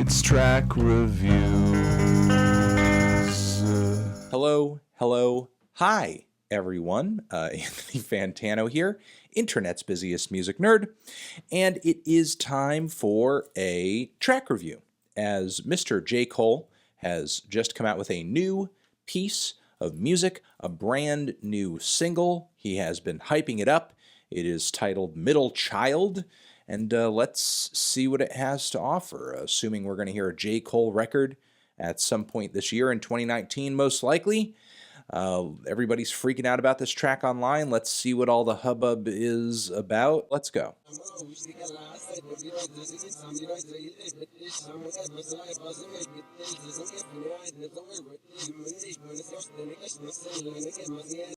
It's track reviews. Hello, hi, everyone. Anthony Fantano here, internet's busiest music nerd, and it is time for a track review, as Mr. J. Cole has just come out with a new piece of music, a brand new single. He has been hyping it up. It is titled Middle Child, and let's see what it has to offer, assuming we're going to hear a J. Cole record at some point this year in 2019, most likely. Everybody's freaking out about this track online. Let's see what all the hubbub is about. Let's go.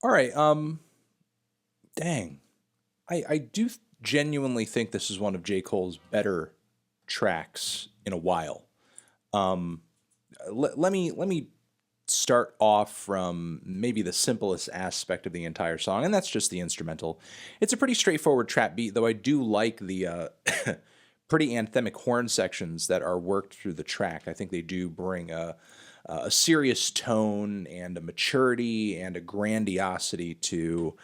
All right, dang. I do genuinely think this is one of J. Cole's better tracks in a while. Let me start off from maybe the simplest aspect of the entire song, and that's just the instrumental. It's a pretty straightforward trap beat, though I do like the pretty anthemic horn sections that are worked through the track. I think they do bring a serious tone and a maturity and a grandiosity to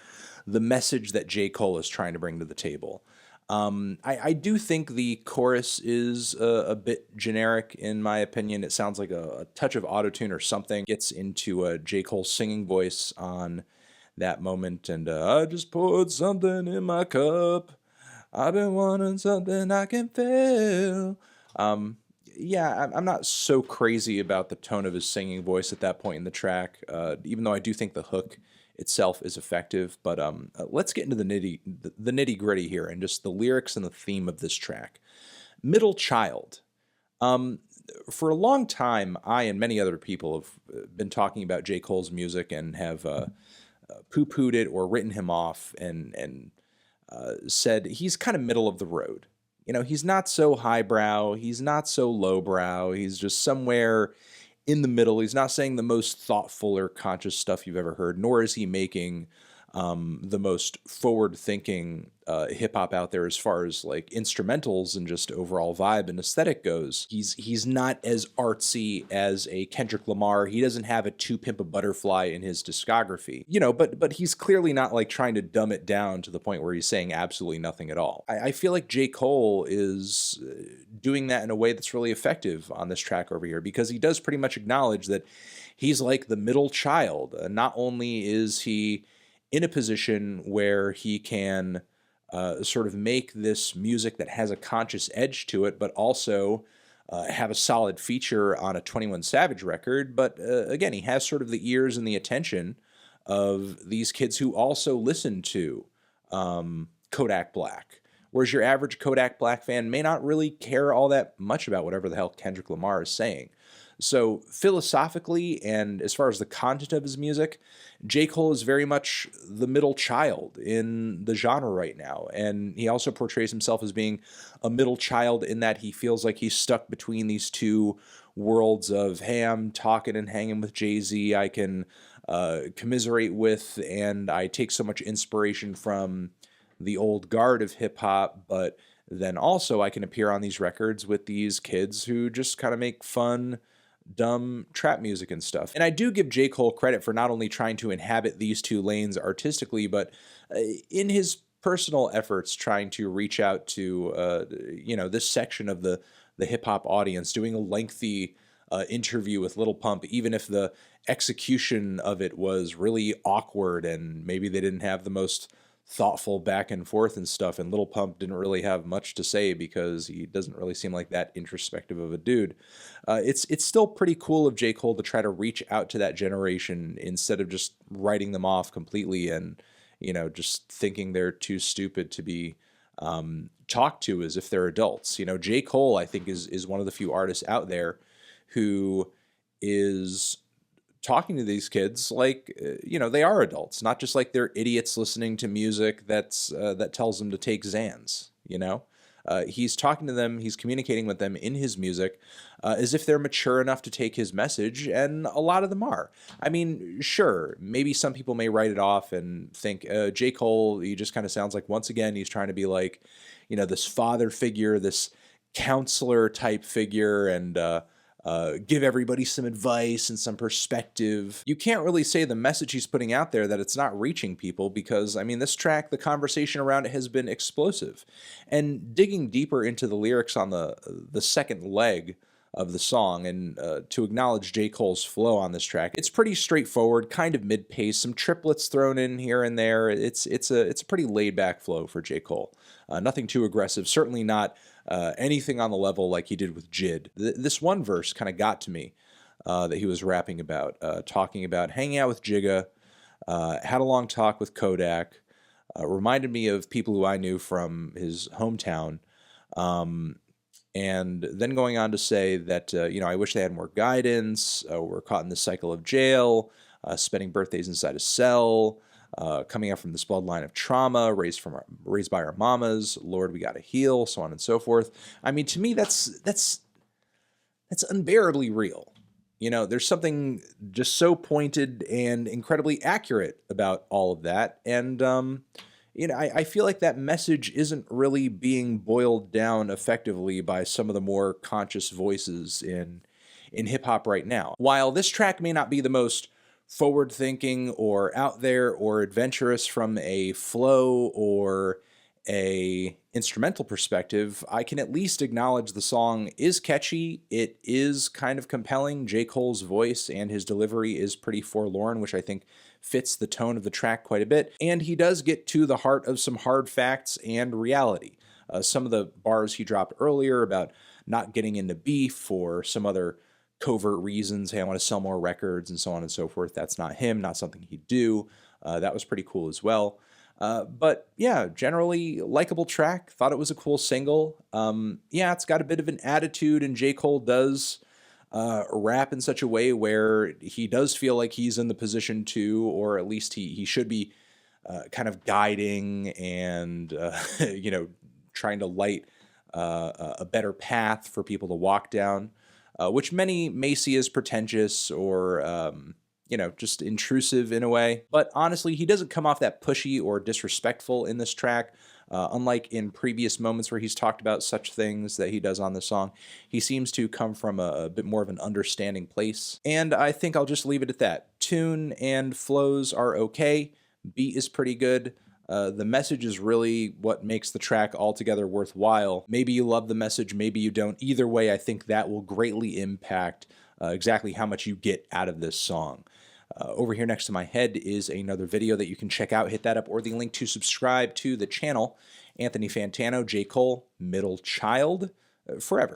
the message that J. Cole is trying to bring to the table. I do think the chorus is a bit generic, in my opinion. It sounds like a touch of autotune or something. Gets into J. Cole's singing voice on that moment, and I just poured something in my cup. I've been wanting something I can feel. Yeah, I'm not so crazy about the tone of his singing voice at that point in the track, even though I do think the hook itself is effective. But let's get into the nitty gritty here and just the lyrics and the theme of this track. Middle Child. For a long time, I and many other people have been talking about J. Cole's music and have poo-pooed it or written him off and said he's kind of middle of the road. You know, he's not so highbrow, he's not so lowbrow, he's just somewhere in the middle. He's not saying the most thoughtful or conscious stuff you've ever heard, nor is he making the most forward-thinking hip-hop out there as far as like instrumentals and just overall vibe and aesthetic goes. He's not as artsy as a Kendrick Lamar. He doesn't have a To Pimp a Butterfly in his discography, you know, but he's clearly not like trying to dumb it down to the point where he's saying absolutely nothing at all. I feel like J. Cole is doing that in a way that's really effective on this track over here, because he does pretty much acknowledge that he's like the middle child. Not only is he in a position where he can sort of make this music that has a conscious edge to it, but also have a solid feature on a 21 Savage record. But again, he has sort of the ears and the attention of these kids who also listen to Kodak Black. Whereas your average Kodak Black fan may not really care all that much about whatever the hell Kendrick Lamar is saying. So philosophically, and as far as the content of his music, J. Cole is very much the middle child in the genre right now. And he also portrays himself as being a middle child in that he feels like he's stuck between these two worlds of, hey, I'm talking and hanging with Jay-Z, I can commiserate with, and I take so much inspiration from the old guard of hip-hop, but then also I can appear on these records with these kids who just kind of make fun, dumb trap music and stuff. And I do give J. Cole credit for not only trying to inhabit these two lanes artistically, but in his personal efforts trying to reach out to, this section of the hip-hop audience, doing a lengthy interview with Lil Pump, even if the execution of it was really awkward and maybe they didn't have the most thoughtful back and forth and stuff, and Lil Pump didn't really have much to say because he doesn't really seem like that introspective of a dude. It's still pretty cool of J. Cole to try to reach out to that generation instead of just writing them off completely and, just thinking they're too stupid to be talked to as if they're adults. J. Cole, I think, is one of the few artists out there who is talking to these kids like, they are adults, not just like they're idiots listening to music that tells them to take Xans, He's talking to them, he's communicating with them in his music as if they're mature enough to take his message, and a lot of them are. I mean, sure, maybe some people may write it off and think, J. Cole, he just kind of sounds like, once again, he's trying to be like, this father figure, this counselor type figure and give everybody some advice and some perspective. You can't really say the message he's putting out there that it's not reaching people because, I mean, this track, the conversation around it has been explosive. And digging deeper into the lyrics on the second leg of the song and to acknowledge J. Cole's flow on this track, it's pretty straightforward, kind of mid-pace, some triplets thrown in here and there. It's a pretty laid-back flow for J. Cole. Nothing too aggressive, certainly not anything on the level like he did with Jid. This one verse kind of got to me that he was rapping about, talking about hanging out with Jigga, had a long talk with Kodak, reminded me of people who I knew from his hometown, and then going on to say that, I wish they had more guidance, we're caught in the cycle of jail, spending birthdays inside a cell, coming out from this bloodline of trauma, raised by our mamas, Lord, we gotta heal, so on and so forth. I mean, to me, that's unbearably real. There's something just so pointed and incredibly accurate about all of that, and I feel like that message isn't really being boiled down effectively by some of the more conscious voices in hip hop right now. While this track may not be the most forward-thinking or out there or adventurous from a flow or a instrumental perspective, I can at least acknowledge the song is catchy, it is kind of compelling. J. Cole's voice and his delivery is pretty forlorn, which I think fits the tone of the track quite a bit, and he does get to the heart of some hard facts and reality. Some of the bars he dropped earlier about not getting into beef or some other covert reasons, hey, I want to sell more records and so on and so forth. That's not him, not something he'd do. That was pretty cool as well. But yeah, generally likable track. Thought it was a cool single. Yeah, it's got a bit of an attitude, and J. Cole does rap in such a way where he does feel like he's in the position to, or at least he should be kind of guiding and trying to light a better path for people to walk down. Which many may see as pretentious or, just intrusive in a way. But honestly, he doesn't come off that pushy or disrespectful in this track. Unlike in previous moments where he's talked about such things that he does on the song, he seems to come from a bit more of an understanding place. And I think I'll just leave it at that. Tune and flows are okay. Beat is pretty good. The message is really what makes the track altogether worthwhile. Maybe you love the message, maybe you don't. Either way, I think that will greatly impact exactly how much you get out of this song. Over here next to my head is another video that you can check out. Hit that up, or the link to subscribe to the channel. Anthony Fantano, J. Cole, Middle Child, Forever.